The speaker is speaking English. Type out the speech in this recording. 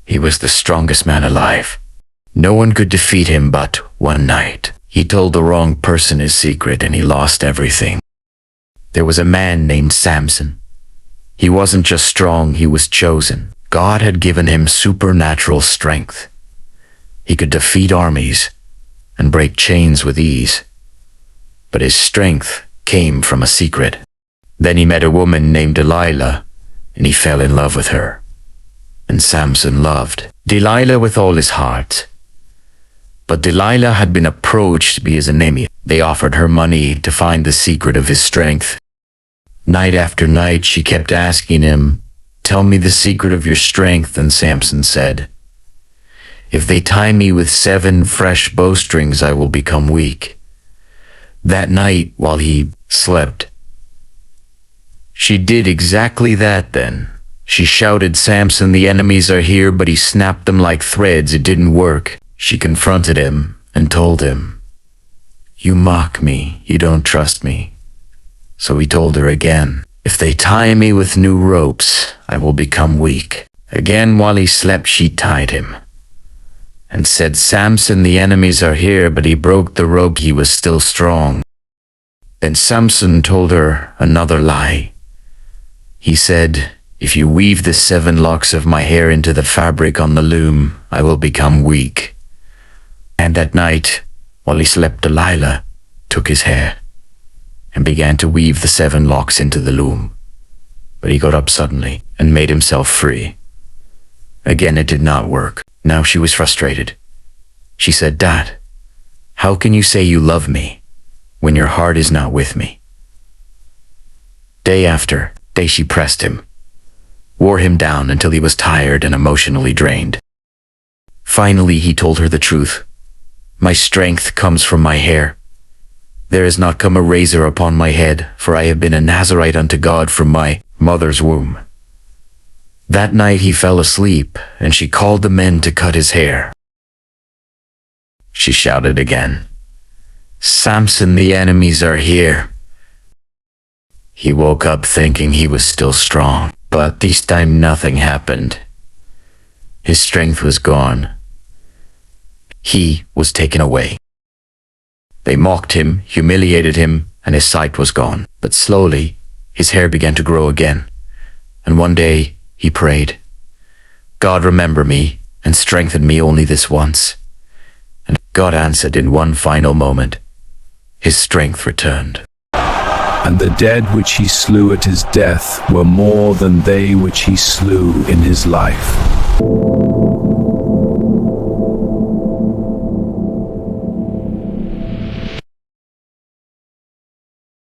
He was the strongest man alive. No one could defeat him, but one night, he told the wrong person his secret and he lost everything. There was a man named Samson. He wasn't just strong, he was chosen. God had given him supernatural strength. He could defeat armies and break chains with ease. But his strength came from a secret. Then he met a woman named Delilah, and he fell in love with her. And Samson loved Delilah with all his heart. But Delilah had been approached to be his enemy. They offered her money to find the secret of his strength. Night after night, she kept asking him, "Tell me the secret of your strength," and Samson said, "If they tie me with 7 fresh bowstrings, I will become weak." That night, while he slept, she did exactly that then. She shouted, "Samson, the enemies are here," but he snapped them like threads. It didn't work. She confronted him and told him, "You mock me, you don't trust me." So he told her again, "If they tie me with new ropes, I will become weak." Again, while he slept, she tied him and said, "Samson, the enemies are here," but he broke the rope. He was still strong. Then Samson told her another lie. He said, "If you weave the 7 locks of my hair into the fabric on the loom, I will become weak." And that night, while he slept, Delilah took his hair and began to weave the 7 locks into the loom. But he got up suddenly and made himself free. Again, it did not work. Now she was frustrated. She said, "Dad, how can you say you love me when your heart is not with me?" Day after day she pressed him, wore him down until he was tired and emotionally drained. Finally, he told her the truth. "My strength comes from my hair. There has not come a razor upon my head, for I have been a Nazarite unto God from my mother's womb." That night he fell asleep, and she called the men to cut his hair. She shouted again, "Samson, the enemies are here." He woke up thinking he was still strong, but this time nothing happened. His strength was gone. He was taken away. They mocked him, humiliated him, and his sight was gone. But slowly, his hair began to grow again. And one day, he prayed, "God, remember me and strengthen me only this once." And God answered in one final moment. His strength returned. And the dead which he slew at his death were more than they which he slew in his life.